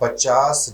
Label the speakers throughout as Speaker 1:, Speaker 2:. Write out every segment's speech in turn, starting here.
Speaker 1: 50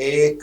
Speaker 1: 1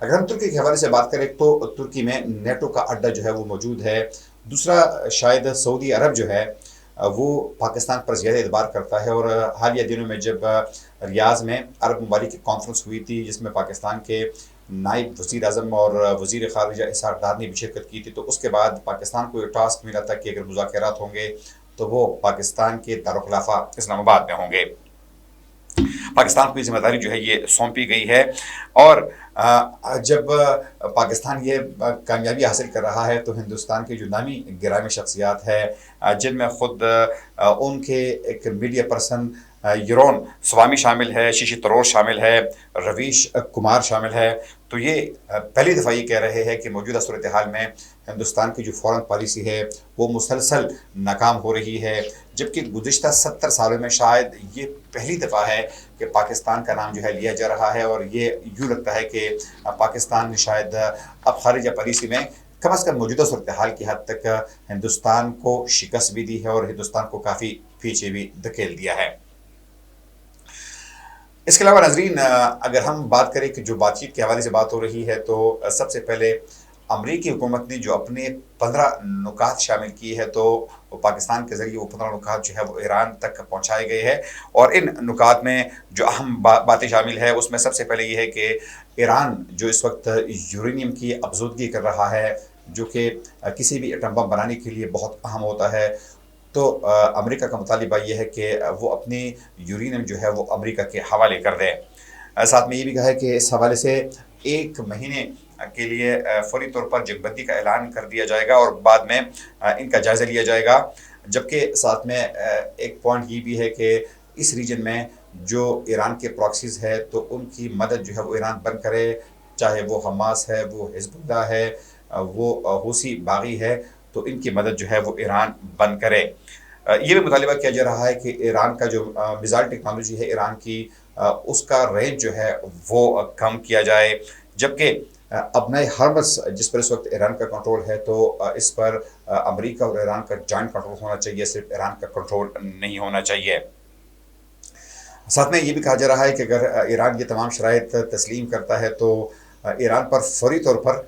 Speaker 1: اگر ہم ترکی کے حوالے سے بات کریں تو ترکی میں نیٹو کا اڈا جو ہے وہ موجود ہے. دوسرا شاید سعودی عرب جو ہے وہ پاکستان پر زیادہ اعتبار کرتا ہے، اور حالیہ دنوں میں جب ریاض میں عرب ممالک کی کانفرنس ہوئی تھی جس میں پاکستان کے نائب وزیر اعظم اور وزیر خارجہ اسحاق ڈار نے بھی شرکت کی تھی، تو اس کے بعد پاکستان کو یہ ٹاسک ملا تھا کہ اگر مذاکرات ہوں گے تو وہ پاکستان کے دارالخلافہ اسلام آباد میں ہوں گے. پاکستان کو یہ ذمہ داری جو ہے یہ سونپی گئی ہے، اور جب پاکستان یہ کامیابی حاصل کر رہا ہے تو ہندوستان کے جو نامی گرامی شخصیات ہے جن میں خود ان کے ایک میڈیا پرسن یرون سوامی شامل ہے، ششی تھرور شامل ہے، رویش کمار شامل ہے، تو یہ پہلی دفعہ یہ کہہ رہے ہیں کہ موجودہ صورتحال میں ہندوستان کی جو فورن پالیسی ہے وہ مسلسل ناکام ہو رہی ہے، جبکہ گزشتہ 70 سالوں میں شاید یہ پہلی دفعہ ہے کہ پاکستان کا نام جو ہے لیا جا رہا ہے، اور یہ یوں لگتا ہے کہ پاکستان نے شاید اب خارجہ پالیسی میں کم از کم موجودہ صورتحال کی حد تک ہندوستان کو شکست بھی دی ہے اور ہندوستان کو کافی پیچھے بھی دھکیل دیا ہے. اس کے علاوہ ناظرین اگر ہم بات کریں کہ جو بات چیت کے حوالے سے بات ہو رہی ہے تو سب سے پہلے امریکی حکومت نے جو اپنے 15 نکات شامل کیے ہیں تو پاکستان کے ذریعے وہ 15 نکات جو ہے وہ ایران تک پہنچائے گئے ہیں، اور ان نکات میں جو اہم باتیں شامل ہے اس میں سب سے پہلے یہ ہے کہ ایران جو اس وقت یورینیم کی افزودگی کر رہا ہے جو کہ کسی بھی ایٹم بم بنانے کے لیے بہت اہم ہوتا ہے، تو امریکہ کا مطالبہ یہ ہے کہ وہ اپنی یورینیم جو ہے وہ امریکہ کے حوالے کر دے. ساتھ میں یہ بھی کہا ہے کہ اس حوالے سے 1 مہینے کے لیے فوری طور پر جنگ بندی کا اعلان کر دیا جائے گا اور بعد میں ان کا جائزہ لیا جائے گا. جبکہ ساتھ میں ایک پوائنٹ یہ بھی ہے کہ اس ریجن میں جو ایران کے پراکسیز ہے تو ان کی مدد جو ہے وہ ایران بند کرے، چاہے وہ حماس ہے، وہ حزب اللہ ہے، وہ حوثی باغی ہے، تو ان کی مدد جو ہے وہ ایران بند کرے. یہ بھی مطالبہ کیا جا رہا ہے کہ ایران کا جو میزائل ٹیکنالوجی ہے ایران کی اس کا رینج جو ہے وہ کم کیا جائے، جبکہ ابنائے ہرمز جس پر اس وقت ایران کا کنٹرول ہے تو اس پر امریکہ اور ایران کا جوائنٹ کنٹرول ہونا چاہیے، صرف ایران کا کنٹرول نہیں ہونا چاہیے. ساتھ میں یہ بھی کہا جا رہا ہے کہ اگر ایران یہ تمام شرائط تسلیم کرتا ہے تو ایران پر فوری طور پر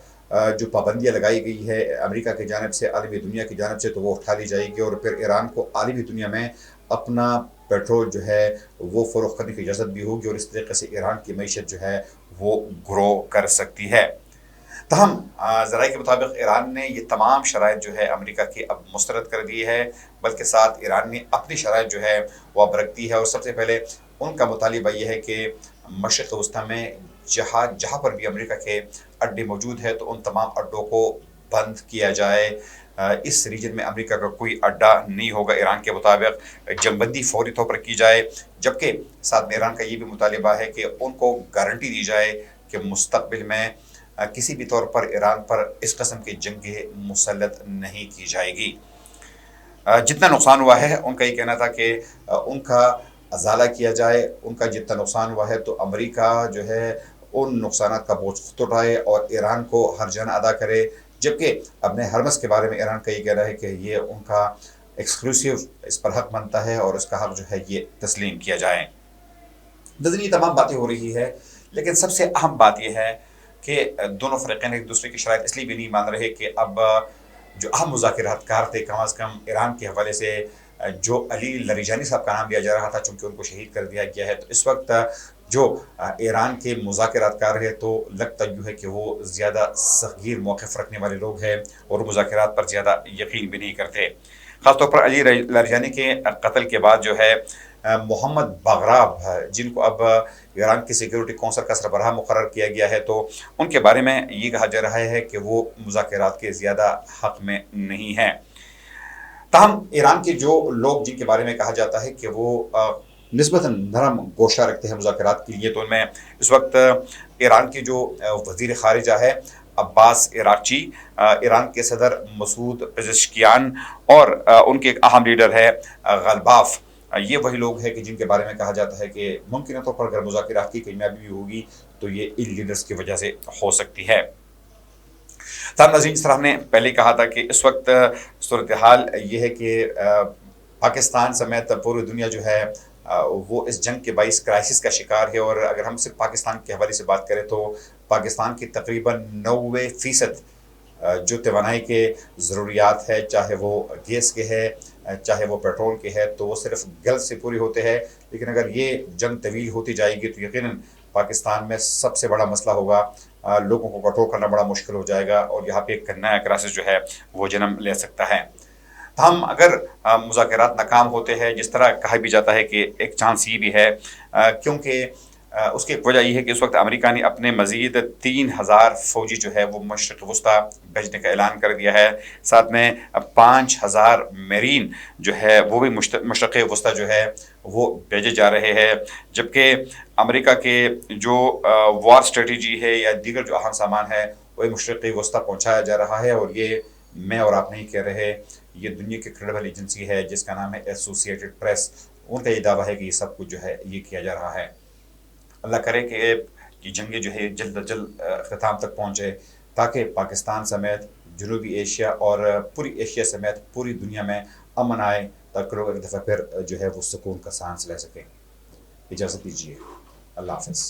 Speaker 1: جو پابندیاں لگائی گئی ہے امریکہ کی جانب سے، عالمی دنیا کی جانب سے، تو وہ اٹھا لی جائے گی، اور پھر ایران کو عالمی دنیا میں اپنا پیٹرول جو ہے وہ فروخت کرنے کی اجازت بھی ہوگی، اور اس طریقے سے ایران کی معیشت جو ہے وہ گرو کر سکتی ہے. تاہم ذرائع کے مطابق ایران نے یہ تمام شرائط جو ہے امریکہ کی اب مسترد کر دی ہے، بلکہ ساتھ ایران نے اپنی شرائط جو ہے وہ اب رکھ دی ہے، اور سب سے پہلے ان کا مطالبہ یہ ہے کہ مشرق وسطیٰ میں جہاں پر بھی امریکہ کے اڈے موجود ہے تو ان تمام اڈوں کو بند کیا جائے. اس ریجن میں امریکہ کا کوئی اڈا نہیں ہوگا ایران کے مطابق، جنگ بندی فوری طور پر کی جائے، جبکہ ساتھ میں ایران کا یہ بھی مطالبہ ہے کہ ان کو گارنٹی دی جائے کہ مستقبل میں کسی بھی طور پر ایران پر اس قسم کی جنگیں مسلط نہیں کی جائے گی. جتنا نقصان ہوا ہے ان کا یہ کہنا تھا کہ ان کا ازالہ کیا جائے، ان کا جتنا نقصان ہوا ہے تو امریکہ جو ہے ان نقصانات کا بوجھ خود اٹھائے اور ایران کو ہرجانہ ادا کرے، جبکہ اپنے ہرمز کے بارے میں ایران کا یہ کہہ رہا ہے کہ یہ ان کا ایکسکلوسیو اس پر حق بنتا ہے اور اس کا حق جو ہے یہ تسلیم کیا جائے. نظر یہ تمام باتیں ہو رہی ہے، لیکن سب سے اہم بات یہ ہے کہ دونوں فریقین ایک دوسرے کی شرائط اس لیے بھی نہیں مان رہے کہ اب جو اہم مذاکرات کار تھے کم از کم ایران کے حوالے سے جو علی لریجانی صاحب کا نام لیا جا رہا تھا چونکہ ان کو شہید کر دیا گیا ہے، تو اس وقت جو ایران کے مذاکرات کار ہے تو لگتا یوں ہے کہ وہ زیادہ صغیر موقف رکھنے والے لوگ ہیں اور مذاکرات پر زیادہ یقین بھی نہیں کرتے. خاص طور پر علی لریجانی کے قتل کے بعد جو ہے محمد باغراب جن کو اب ایران کی سیکیورٹی کونسل کا سربراہ مقرر کیا گیا ہے، تو ان کے بارے میں یہ کہا جا رہا ہے کہ وہ مذاکرات کے زیادہ حق میں نہیں ہیں. تاہم ایران کے جو لوگ جن کے بارے میں کہا جاتا ہے کہ وہ نسبتاً نرم گوشہ رکھتے ہیں مذاکرات کے لیے، تو ان میں اس وقت ایران کے جو وزیر خارجہ ہے عباس عراقچی، ایران کے صدر مسعود پزشکیان اور ان کے ایک اہم لیڈر ہے غالباف، یہ وہی لوگ ہیں کہ جن کے بارے میں کہا جاتا ہے کہ ممکنہ طور پر اگر مذاکرات کی کامیابی بھی ہوگی تو یہ ان لیڈرز کی وجہ سے ہو سکتی ہے. تاہم ناظرین جس طرح ہم نے پہلے کہا تھا کہ اس وقت صورتحال یہ ہے کہ پاکستان سمیت پوری دنیا جو ہے وہ اس جنگ کے باعث کرائسس کا شکار ہے، اور اگر ہم صرف پاکستان کے حوالے سے بات کریں تو پاکستان کی تقریباً 90% جو توانائی کے ضروریات ہے، چاہے وہ گیس کے ہے چاہے وہ پیٹرول کے ہے، تو وہ صرف گلف سے پوری ہوتے ہیں. لیکن اگر یہ جنگ طویل ہوتی جائے گی تو یقیناً پاکستان میں سب سے بڑا مسئلہ ہوگا، لوگوں کو کنٹرول کرنا بڑا مشکل ہو جائے گا، اور یہاں پہ ایک نیا کرائسس جو ہے وہ جنم لے سکتا ہے. تاہم اگر مذاکرات ناکام ہوتے ہیں، جس طرح کہا بھی جاتا ہے کہ ایک چانس یہ بھی ہے، کیونکہ اس کی ایک وجہ یہ ہے کہ اس وقت امریکہ نے اپنے مزید 3000 فوجی جو ہے وہ مشرق وسطیٰ بھیجنے کا اعلان کر دیا ہے. ساتھ میں 5000 میرین جو ہے وہ بھی مشرق وسطیٰ جو ہے وہ بھیجے جا رہے ہیں. جبکہ امریکہ کے جو وار اسٹریٹجی ہے یا دیگر جو اہم سامان ہے وہ مشرق وسطیٰ پہنچایا جا رہا ہے. اور یہ میں اور آپ نہیں کہہ رہے، یہ دنیا کی کریڈیبل ایجنسی ہے جس کا نام ہے ایسوسیٹڈ پریس، ان کا یہ دعویٰ ہے کہ یہ سب کچھ جو ہے یہ کیا جا رہا ہے. اللہ کرے کہ یہ جنگیں جو ہے جلد از جلد اختتام تک پہنچے، تاکہ پاکستان سمیت جنوبی ایشیا اور پوری ایشیا سمیت پوری دنیا میں امن آئے، تاکہ لوگ ایک دفعہ پھر جو ہے وہ سکون کا سانس لے سکیں. اجازت دیجیے. اللہ حافظ.